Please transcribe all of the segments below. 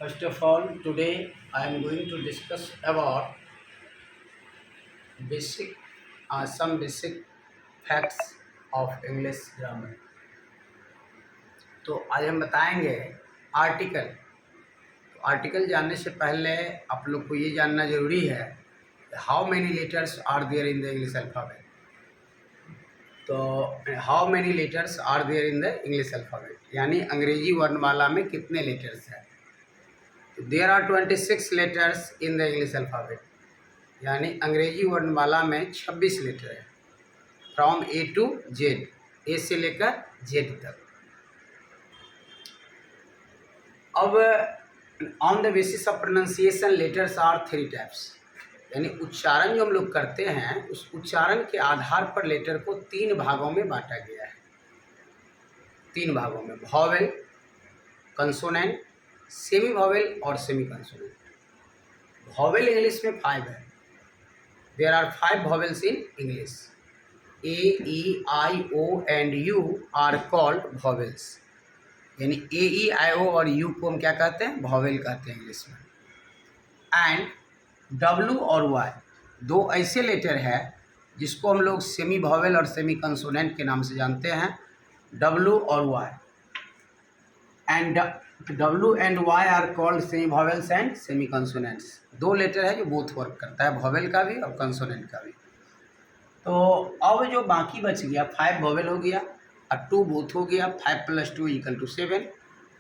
First of all, today I am going to discuss about basic, some basic facts of English grammar. तो आज हम बताएंगे article. तो article जानने से पहले आप लोग को ये जानना जरूरी है how many letters are there in the English alphabet. तो how many letters are there in the English alphabet, यानी अंग्रेजी वर्णमाला में कितने लेटर्स हैं। There are 26 letters in the English alphabet, यानी अंग्रेजी वर्णमाला में 26 लेटर है, from A to Z, A से लेकर जेड तक। अब on the basis of pronunciation letters are 3 types, यानी उच्चारण जो हम लोग करते हैं उस उच्चारण के आधार पर लेटर को 3 भागों में बांटा गया है। 3 भागों में, वॉवेल, कंसोनेंट, सेमी वॉवेल और सेमी कंसोनेंट। वॉवेल इंग्लिश में 5 है। There are 5 vowels in English. A, E, I, O and U are called vowels. यानी A, E, I, O और U को हम क्या कहते हैं? vowel कहते हैं इंग्लिश में। And W और Y दो ऐसे लेटर है जिसको हम लोग सेमी वॉवेल और सेमी कंसोनेंट के नाम से जानते हैं, W और Y। And W and Y are called semi vowels and semi consonants। 2 letter है जो बोथ वर्क करता है, वॉवेल का भी और कंसोनेंट का भी। तो अब जो बाकी बच गया, 5 वॉवेल हो गया और 2 बोथ हो गया, 5 + 2 = 7।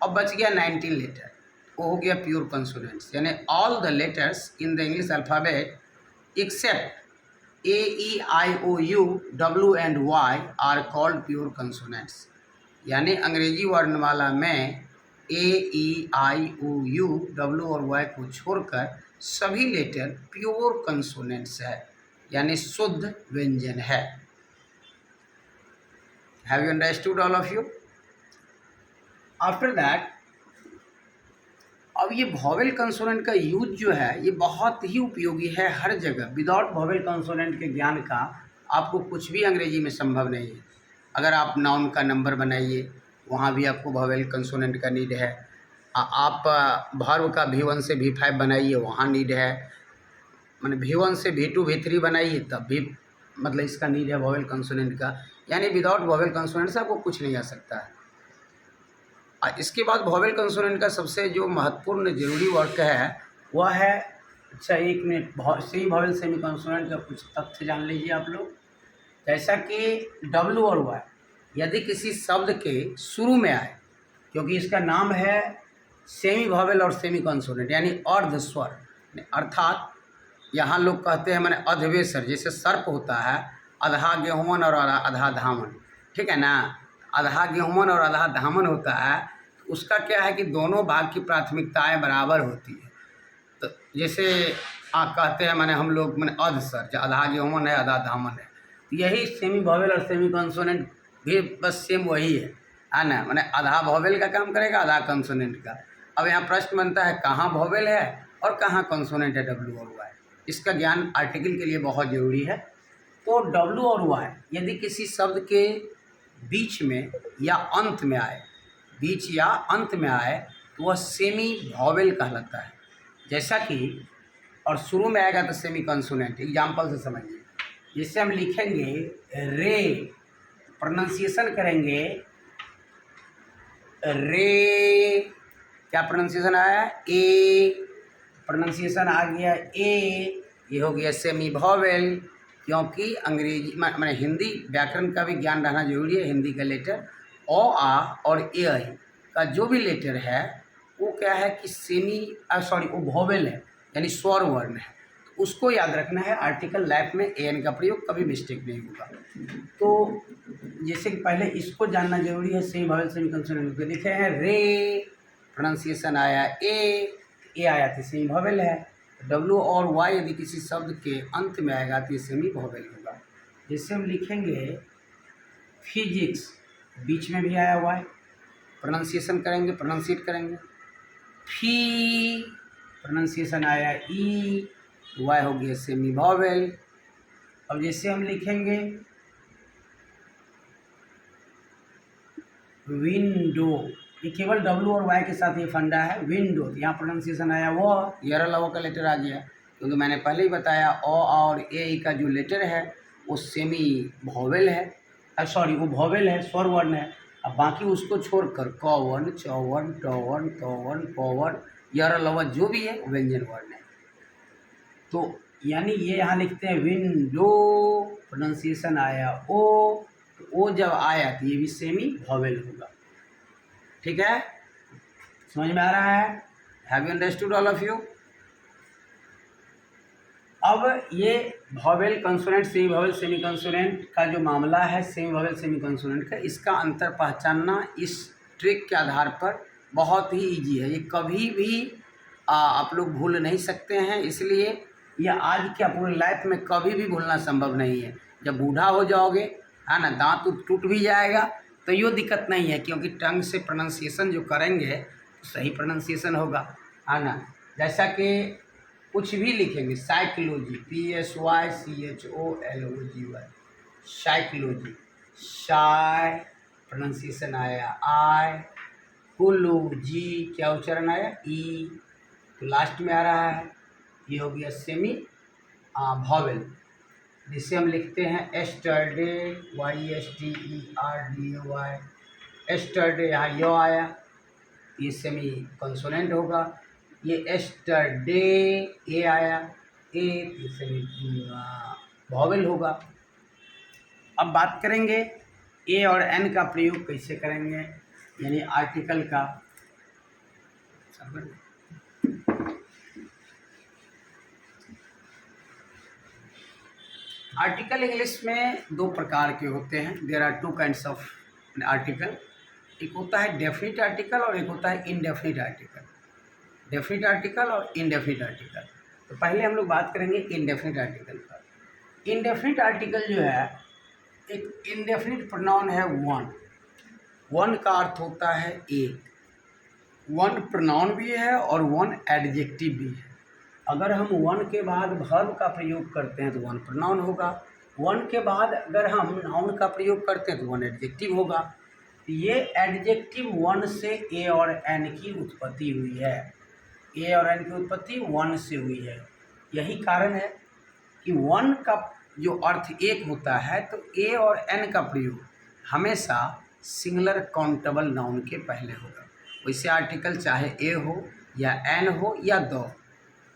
अब बच गया 19 लेटर, वो हो गया प्योर कंसोनेंट्स, यानी all the letters in the English alphabet except A, E, I, O, U, W and Y are called pure consonants. यानी अंग्रेजी वर्णमाला में A, E, I, O, U, W और Y को छोड़कर सभी लेटर प्योर कंसोनेंट्स है, यानी शुद्ध व्यंजन है। Have you understood all of you? After that, अब ये वॉवेल कंसोनेंट का यूज जो है ये बहुत ही उपयोगी है हर जगह। विदाउट वॉवेल कंसोनेंट के ज्ञान का आपको कुछ भी अंग्रेजी में संभव नहीं है। अगर आप नाउन का नंबर बनाइए, वहाँ भी आपको वॉवेल कंसोनेंट का नीड है। आप वर्ब का V1 से V5 बनाइए, वहाँ नीड है। माने V1 से V2 V3 बनाइए, तब भी मतलब इसका नीड है वॉवेल कंसोनेंट का। यानी विदाउट वॉवेल कंसोनेंट से आपको कुछ नहीं आ सकता है। और इसके बाद वॉवेल कंसोनेंट का सबसे जो महत्वपूर्ण ज़रूरी वर्क है वह है, अच्छा 1 minute, semi vowel semi consonant का कुछ तथ्य जान लीजिए आप लोग। जैसा कि W और Y यदि किसी शब्द के शुरू में आए, क्योंकि इसका नाम है सेमी वॉवेल और सेमी कंसोनेंट यानी अर्ध स्वर, अर्थात यहाँ लोग कहते हैं मैंने अधवेसर, जैसे सर्प होता है अधा गेहूँन और अधा धामन, ठीक है ना। अधा गेहूँन और अधा धामन होता है, तो उसका क्या है कि दोनों भाग की प्राथमिकताएं बराबर होती है। तो जैसे कहते हैं मैंने हम लोग मैंने अधसर, जो आधा गेहूँन है आधा धामन है, यही सेमी वॉवेल और सेमी कंसोनेंट भी बस सेम वही है ना। मैंने आधा वॉवेल का काम करेगा, आधा कंसोनेंट का। अब यहाँ प्रश्न बनता है कहाँ वॉवेल है और कहाँ कंसोनेंट है, W और Y। इसका ज्ञान आर्टिकल के लिए बहुत ज़रूरी है। तो W और Y यदि किसी शब्द के बीच में या अंत में आए, बीच या अंत में आए, तो वह सेमी वॉवेल कहलाता है। जैसा कि और शुरू में आएगा तो सेमी कंसोनेंट। एग्जाम्पल से समझिए, जिससे हम लिखेंगे रे, प्रोनाउंसिएशन करेंगे रे, क्या प्रोनाउंसिएशन आया? ए, प्रोनाउंसिएशन आ गया ए, ये हो गया सेमी वॉवेल। क्योंकि अंग्रेजी मैंने हिंदी व्याकरण का भी ज्ञान रहना जरूरी है। हिंदी का लेटर ओ आ और ए आई का जो भी लेटर है वो क्या है कि सेमी वो वॉवेल है, यानी स्वर वर्ण है। तो उसको याद रखना है। आर्टिकल लाइफ में एन का प्रयोग कभी मिस्टेक नहीं होगा। तो जैसे कि पहले इसको जानना जरूरी है, सेमी वॉवेल सेमी कंसोनेंट को लिखे हैं रे, प्रोनाउंसिएशन आया ए आया तो सेमी वॉवेल है। W और Y यदि किसी शब्द के अंत में आएगा तो ये सेमी वॉवेल होगा। जैसे हम लिखेंगे फिजिक्स, बीच में भी आया Y, प्रोनाउंसिएशन करेंगे, प्रोनाउंसिएट करेंगे, फी, प्रोनाउंसिएशन आया ई, Y हो गया सेमी वॉवेल। अब जैसे हम लिखेंगे विंडो, ये केवल डब्ल्यू और वाई के साथ ये फंडा है। विंडो, यहाँ प्रोनाउंसिएशन आया वो, यर लव का लेटर आ गया, क्योंकि मैंने पहले ही बताया ओ और ए का जो लेटर है वो सेमी वोवेल है, सॉरी वो वोवेल है, स्वर वर्ण है। अब बाकी उसको छोड़कर कौवन, चौवन, टौवन, तौवन, पौवन, यर लव जो भी है व्यंजन वर्ण है। तो यानी ये यहाँ लिखते हैं विंडो, प्रोनाउंसिएशन आया ओ, तो ओ जब आया तो ये भी सेमी वोवेल होगा। ठीक है, समझ में आ रहा है? Have you understood all of you? अब ये vowel consonant, semi vowel, semi consonant का जो मामला है, सेमी वोवेल सेमी कंसोनेंट का, इसका अंतर पहचानना इस ट्रिक के आधार पर बहुत ही इजी है। ये कभी भी आप लोग भूल नहीं सकते हैं, इसलिए यह आज क्या पूरी लाइफ में कभी भी भूलना संभव नहीं है। जब बूढ़ा हो जाओगे, है ना, दांत टूट भी जाएगा तो ये दिक्कत नहीं है, क्योंकि टंग से प्रोनाउंसिएशन जो करेंगे तो सही प्रोनाउंसिएशन होगा, है ना। जैसा कि कुछ भी लिखेंगे, साइकोलॉजी, PSYCHOLOGY, साइकोलॉजी, शाय प्रोनाउंसिएशन आया आई, कोलॉजी क्या उच्चारण आया ई, तो लास्ट में आ रहा है, ये हो गया सेमी वोवेल, जिसे हम लिखते हैं एस्टरडे, YSTERDAY, एस्टरडे, यहाँ यो आया, ये सेमी कंसोनेंट होगा। ये एस्टरडे ए आया, ए, ये सेमी वोवेल होगा। अब बात करेंगे ए और एन का प्रयोग कैसे करेंगे, यानी आर्टिकल का। आर्टिकल इंग्लिश में दो प्रकार के होते हैं। There are two kinds of article. एक होता है डेफिनिट आर्टिकल और एक होता है इनडेफिनिट आर्टिकल। डेफिनिट आर्टिकल और इनडेफिनिट आर्टिकल। तो पहले हम लोग बात करेंगे इनडेफिनिट आर्टिकल पर। इनडेफिनिट आर्टिकल जो है, एक इनडेफिनिट प्रोनाउन है वन। वन का अर्थ होता है एक। वन प्रोनाउन भी है और वन एडजेक्टिव भी है। अगर हम वन के बाद वर्ब का प्रयोग करते हैं तो वन प्रोनाउन होगा। वन के बाद अगर हम नाउन का प्रयोग करते हैं तो वन एडजेक्टिव होगा। ये एडजेक्टिव वन से ए और एन की उत्पत्ति हुई है। ए और एन की उत्पत्ति वन से हुई है। यही कारण है कि वन का जो अर्थ एक होता है, तो ए और एन का प्रयोग हमेशा सिंगुलर काउंटेबल नाउन के पहले होगा। वैसे आर्टिकल चाहे ए हो या एन हो या दो,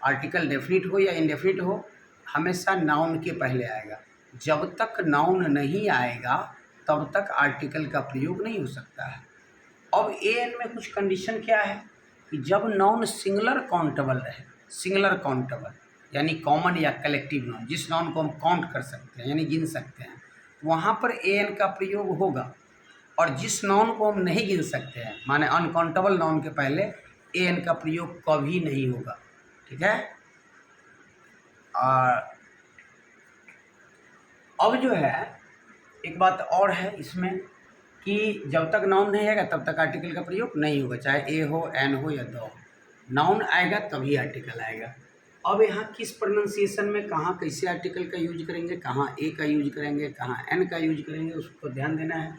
आर्टिकल डेफिनिट हो या इनडेफिनिट हो, हमेशा नाउन के पहले आएगा। जब तक नाउन नहीं आएगा तब तक आर्टिकल का प्रयोग नहीं हो सकता है। अब ए एन में कुछ कंडीशन क्या है कि जब नाउन सिंगुलर काउंटेबल रहे, सिंगुलर काउंटेबल यानी कॉमन या कलेक्टिव नाउन, जिस नाउन को हम काउंट कर सकते हैं यानी गिन सकते हैं, वहाँ पर ए एन का प्रयोग होगा। और जिस नाउन को हम नहीं गिन सकते हैं, माने अनकाउंटेबल नाउन के पहले ए एन का प्रयोग कभी नहीं होगा। ठीक है। और अब जो है एक बात और है इसमें कि जब तक नाउन नहीं आएगा तब तक आर्टिकल का प्रयोग नहीं होगा, चाहे ए हो, एन हो या दो। नाउन आएगा तभी आर्टिकल आएगा। अब यहाँ किस प्रोनाउंसिएशन में कहाँ कैसे आर्टिकल का यूज करेंगे, कहाँ ए का यूज करेंगे, कहाँ एन का यूज करेंगे, उसको ध्यान देना है।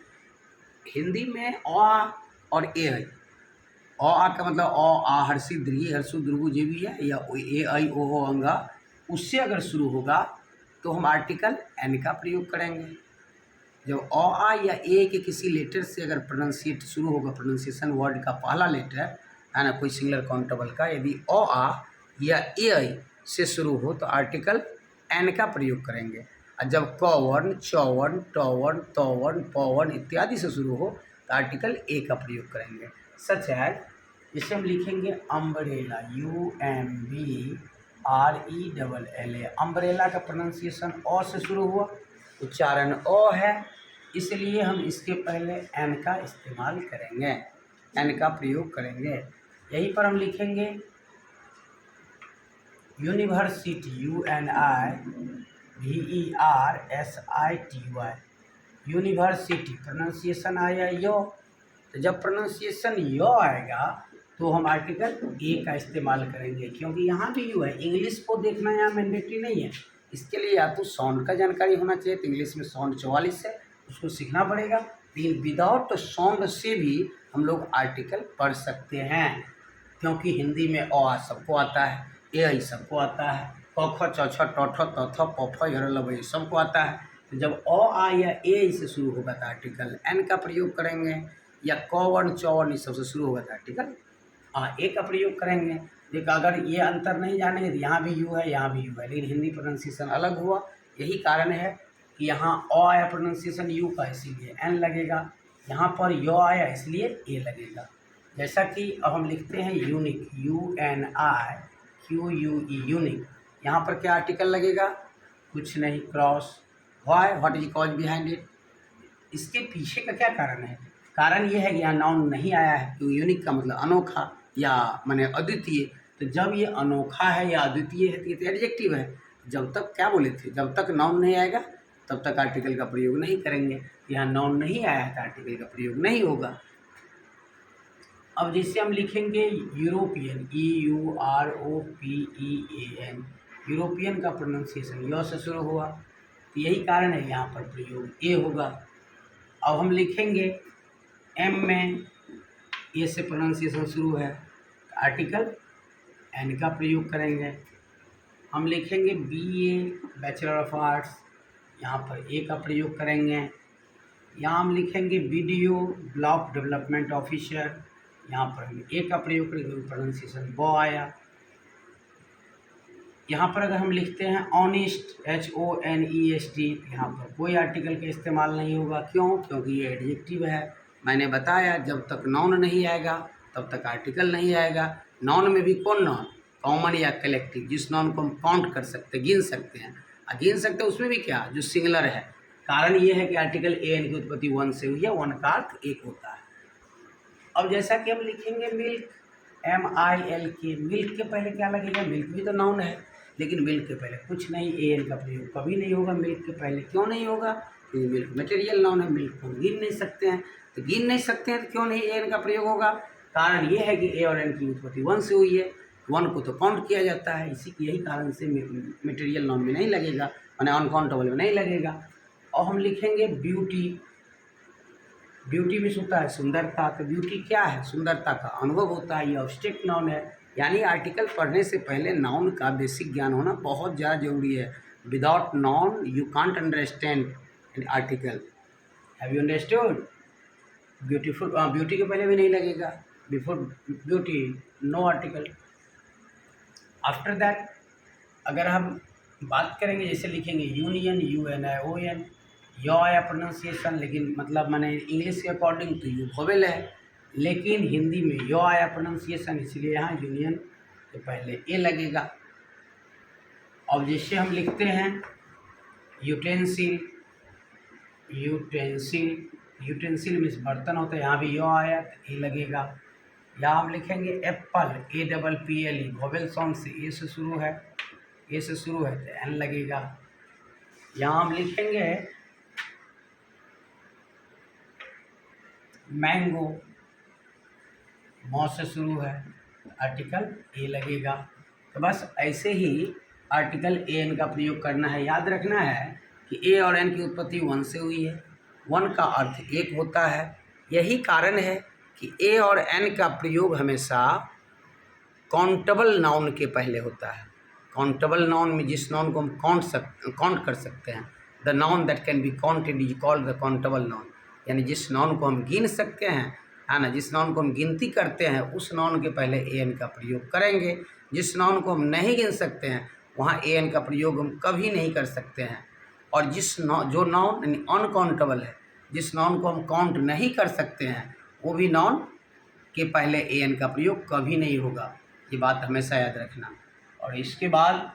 हिंदी में अ और ए है। आ का मतलब आ हर्षि दीर्घ हर्षु दुर्गु जो भी है, या ए आई ओ अंगा, उससे अगर शुरू होगा तो हम आर्टिकल एन का प्रयोग करेंगे। जब आ या ए के किसी लेटर से अगर प्रोनाउंसिएट शुरू होगा, प्रोनाउंसिएशन वर्ड का पहला लेटर है ना, कोई सिंगुलर काउंटेबल का, यदि आ या ए आई से शुरू हो तो आर्टिकल एन का प्रयोग करेंगे। और जब कौवन, चौवन, टौवन, तौवन, पौवन इत्यादि से शुरू हो तो आर्टिकल ए का प्रयोग करेंगे। सच है, जिसे हम लिखेंगे अम्ब्रेला, UMBRELLA। अम्ब्रेला का प्रोनाउंसिएशन अ से शुरू हुआ, उच्चारण अ है, इसलिए हम इसके पहले एन का इस्तेमाल करेंगे, एन का प्रयोग करेंगे। यहीं पर हम लिखेंगे यूनिवर्सिटी, UNIVERSITY, यूनिवर्सिटी प्रोनाउंसिएशन आया यो। तो जब प्रोनाउंसिएशन यो आएगा तो हम आर्टिकल ए का इस्तेमाल करेंगे, क्योंकि यहाँ भी यू है। इंग्लिश को देखना यहाँ मैंडेटरी नहीं है, इसके लिए या तो साउंड का जानकारी होना चाहिए, तो इंग्लिश में साउंड 44 है, उसको सीखना पड़ेगा। लेकिन विदाउट साउंड से भी हम लोग आर्टिकल पढ़ सकते हैं, क्योंकि हिंदी में अ आ सबको आता है, ए ऐ सबको आता है, क ख छ छ ट ठ त थ प फ य र ल व सबको आता है। तो जब अ आ या ए ऐ से शुरू होगा तो आर्टिकल एन का प्रयोग करेंगे, या क वर्ण च वर्ण इस सबसे शुरू होगा तो आर्टिकल ए का प्रयोग करेंगे। देखो अगर ये अंतर नहीं जानेंगे तो यहाँ भी यू है, यहाँ भी यू है, लेकिन हिंदी प्रोनाउंसिएशन अलग हुआ। यही कारण है कि यहाँ अ आया प्रोनाउंसिएशन यू का, इसीलिए एन लगेगा, यहाँ पर य आया इसलिए ए लगेगा। जैसा कि अब हम लिखते हैं यूनिक, UNIQUE यूनिक, यहाँ पर क्या आर्टिकल लगेगा? कुछ नहीं, cross. Why, what is cause behind it? इसके पीछे का क्या कारण है? कारण ये है कि यहाँ नाउन नहीं आया है, क्योंकि यूनिक का मतलब अनोखा या माने अद्वितीय। तो जब ये अनोखा है या अद्वितीय है तो ये तो एडजेक्टिव है। जब तक क्या बोले थे, जब तक नाउन नहीं आएगा तब तक आर्टिकल का प्रयोग नहीं करेंगे। यहाँ नाउन नहीं आया है तो आर्टिकल का प्रयोग नहीं होगा। अब जैसे हम लिखेंगे यूरोपियन, EUROPEAN, यूरोपियन का प्रोनाउंसिएशन य से शुरू हुआ, तो यही कारण है यहाँ पर प्रयोग ए होगा। अब हम लिखेंगे एम में ए से प्रोनाउंसिएशन शुरू है, आर्टिकल एन का प्रयोग करेंगे। हम लिखेंगे BA बैचलर ऑफ आर्ट्स, यहाँ पर ए का प्रयोग करेंगे। यहाँ हम लिखेंगे BDO ब्लॉक डेवलपमेंट ऑफिसर, यहाँ पर हम ए का प्रयोग करेंगे, प्रोनाउंसिएशन ब आया। यहाँ पर अगर हम लिखते हैं ऑनेस्ट, HONEST, यहाँ पर कोई आर्टिकल का इस्तेमाल नहीं होगा। क्यों? क्योंकि ये एडजेक्टिव है। मैंने बताया जब तक नाउन नहीं आएगा तब तक आर्टिकल नहीं आएगा। नाउन में भी कौन नाउन? कॉमन या कलेक्टिव, जिस नाउन को हम काउंट कर सकते, गिन सकते हैं। गिन सकते हैं उसमें भी क्या, जो सिंगुलर है। कारण ये है कि आर्टिकल AN की उत्पत्ति वन से हुई है, वन का अर्थ एक होता है। अब जैसा कि हम लिखेंगे मिल्क, MILK, मिल्क के पहले क्या लगेगा? मिल्क भी तो नाउन है, लेकिन मिल्क के पहले कुछ नहीं, AN का प्रयोग कभी नहीं होगा मिल्क के पहले। क्यों नहीं होगा? क्योंकि मिल्क मटेरियल नाउन है, मिल्क को हम गिन नहीं सकते हैं। तो गिन नहीं सकते हैं तो क्यों नहीं AN का प्रयोग होगा? कारण ये है कि ए और एन की उत्पत्ति वन से हुई है, वन को तो काउंट किया जाता है, इसी यही कारण से मटेरियल नाउन में नहीं लगेगा, माने अनकाउंटेबल में नहीं लगेगा। और हम लिखेंगे ब्यूटी, ब्यूटी मीन्स होता है सुंदरता। तो ब्यूटी क्या है? सुंदरता का अनुभव होता है, ये ऑब्जेक्ट नाउन है। यानी आर्टिकल पढ़ने से पहले नाउन का बेसिक ज्ञान होना बहुत ज़्यादा जरूरी है। Without noun you can't understand an article. Have you understood? Beautiful, beauty के पहले भी नहीं लगेगा, बिफोर beauty no article. After that अगर हम बात करेंगे, जैसे लिखेंगे यूनियन, UNION, यो आया प्रोनाउंसिएशन, लेकिन मतलब माने इंग्लिश के अकॉर्डिंग तो यू वोवेल है, लेकिन हिंदी में यो आया प्रोनाउंसिएशन, इसलिए यहाँ यूनियन के पहले ए लगेगा। अब जैसे हम लिखते हैं यूटेंसिल, यूटेंसिल, यूटेंसिल मीन्स बर्तन होता है, यहाँ भी यो आया तो ए लगेगा। यहाँ हम लिखेंगे एप्पल, APPLE, वोवेल साउंड से ए से शुरू है, ए से शुरू है तो एन लगेगा। यहाँ हम लिखेंगे मैंगो, मौ से शुरू है, आर्टिकल ए लगेगा। तो बस ऐसे ही आर्टिकल AN का प्रयोग करना है। याद रखना है कि ए और एन की उत्पत्ति वन से हुई है, वन का अर्थ एक होता है। यही कारण है कि ए और एन का प्रयोग हमेशा काउंटेबल नाउन के पहले होता है। काउंटेबल नाउन में जिस नाउन को हम काउंट कर सकते हैं, the noun that can be counted is called the countable noun. यानी जिस नाउन को हम गिन सकते हैं, है ना, जिस नाउन को हम गिनती करते हैं, उस नाउन के पहले AN का प्रयोग करेंगे। जिस नाउन को हम नहीं गिन सकते हैं वहाँ AN का प्रयोग हम कभी नहीं कर सकते हैं। और जो नाउन अनकाउंटेबल है, जिस नाउन को हम काउंट नहीं कर सकते हैं, वो भी नाउन के पहले AN का प्रयोग कभी नहीं होगा। ये बात हमेशा याद रखना। और इसके बाद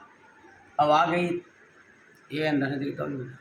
अब आ गई AN रहने देता हूँ।